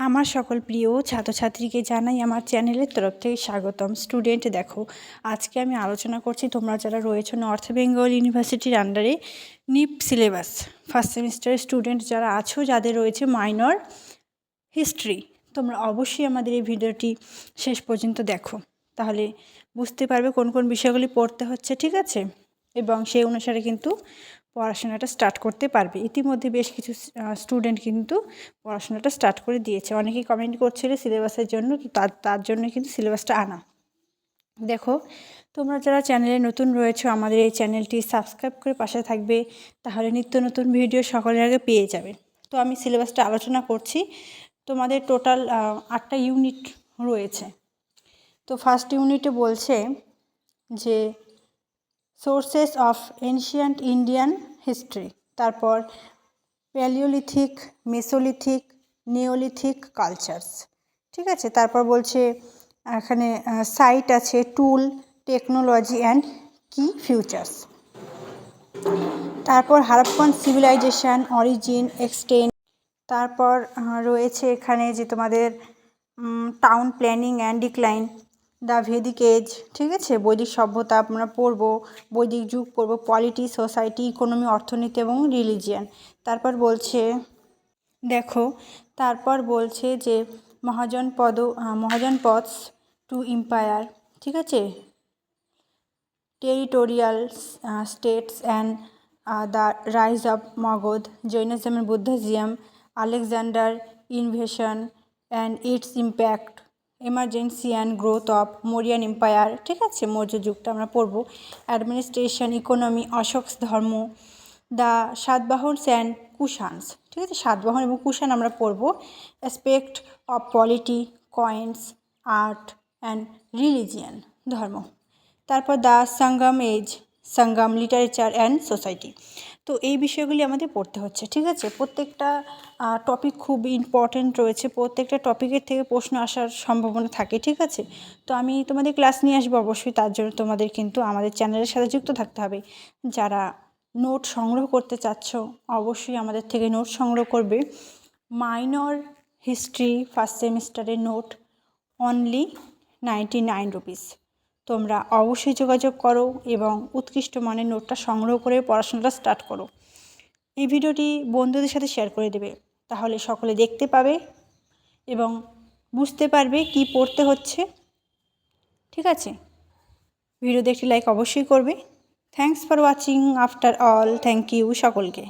আমার সকল প্রিয় ছাত্রছাত্রীকে জানাই আমার চ্যানেলের তরফ থেকে স্বাগতম। স্টুডেন্ট দেখো, আজকে আমি আলোচনা করছি তোমরা যারা রয়েছো নর্থ বেঙ্গল ইউনিভার্সিটির আন্ডারে নিপ সিলেবাস ফার্স্ট সেমিস্টারের স্টুডেন্ট যারা আছো, যাদের রয়েছে মাইনর হিস্ট্রি, তোমরা অবশ্যই আমাদের এই ভিডিওটি শেষ পর্যন্ত দেখো, তাহলে বুঝতে পারবে কোন কোন বিষয়গুলি পড়তে হচ্ছে, ঠিক আছে? এবং সেই অনুসারে কিন্তু পড়াশোনাটা স্টার্ট করতে পারবে। ইতিমধ্যে বেশ কিছু স্টুডেন্ট কিন্তু পড়াশোনাটা স্টার্ট করে দিয়েছে। অনেকেই কমেন্ট করছিল সিলেবাসের জন্য, তো তার জন্য কিন্তু সিলেবাসটা আনা। দেখো, তোমরা যারা চ্যানেলে নতুন রয়েছো আমাদের এই চ্যানেলটি সাবস্ক্রাইব করে পাশে থাকবে, তাহলে নিত্য নতুন ভিডিও সকলের আগে পেয়ে যাবে। তো আমি সিলেবাসটা আলোচনা করছি। তোমাদের টোটাল 8টা ইউনিট রয়েছে। তো ফার্স্ট ইউনিটে বলছে যে sources of ancient Indian history, তারপর প্যালিওলিথিক, মেসোলিথিক, নিওলিথিক কালচারস, ঠিক আছে? তারপর বলছে এখানে সাইট আছে টুল, টেকনোলজি অ্যান্ড কি ফিউচার্স। তারপর হারাপ্পান সিভিলাইজেশন, অরিজিন, এক্সটেন্ট। তারপর রয়েছে এখানে যে তোমাদের town planning and decline, the Vedic age, ঠিক আছে? বৈদিক সভ্যতা আমরা পড়বো, বৈদিক যুগ পড়বো, পলিটি, সোসাইটি, ইকোনমি, অর্থনীতি এবং রিলিজিয়ান। তারপর বলছে দেখো, তারপর বলছে যে মহাজনপদস টু এম্পায়ার, ঠিক আছে? Territorial states and the rise of Magadha, Jainism and Buddhism, Alexander invasion and its impact, emergency and growth of Mauryan empire, ঠিক আছে? মৌর্য যুগটা আমরা পড়ব। অ্যাডমিনিস্ট্রেশন, ইকোনমি, অশোক ধর্ম, দ্য সাতবাহনস অ্যান্ড কুষাণস, ঠিক আছে? সাতবাহন এবং কুষাণ আমরা পড়ব। Aspect of polity, coins, art and religion, ধর্ম। তারপর the Sangam age, Sangam, literature and society. তো এই বিষয়গুলি আমাদের পড়তে হচ্ছে, ঠিক আছে? প্রত্যেকটা টপিক খুব ইম্পর্ট্যান্ট রয়েছে, প্রত্যেকটা টপিকের থেকে প্রশ্ন আসার সম্ভাবনা থাকে, ঠিক আছে? তো আমি তোমাদের ক্লাস নিয়ে আসবো অবশ্যই, তার জন্য তোমাদের কিন্তু আমাদের চ্যানেলের সাথে যুক্ত থাকতে হবে। যারা নোট সংগ্রহ করতে চাচ্ছ অবশ্যই আমাদের থেকে নোট সংগ্রহ করবে। মাইনর হিস্ট্রি ফার্স্ট সেমিস্টারের নোট অনলি 99 রুপিস। তোমরা অবশ্যই যোগাযোগ করো এবং উৎকৃষ্ট মানের নোটটা সংগ্রহ করে পড়াশোনাটা স্টার্ট করো। এই ভিডিওটি বন্ধুদের সাথে শেয়ার করে দেবে, তাহলে সকলে দেখতে পাবে এবং বুঝতে পারবে কি পড়তে হচ্ছে, ঠিক আছে? ভিডিও দেখতে লাইক অবশ্যই করবে। Thanks for watching after all, thank you সকলকে।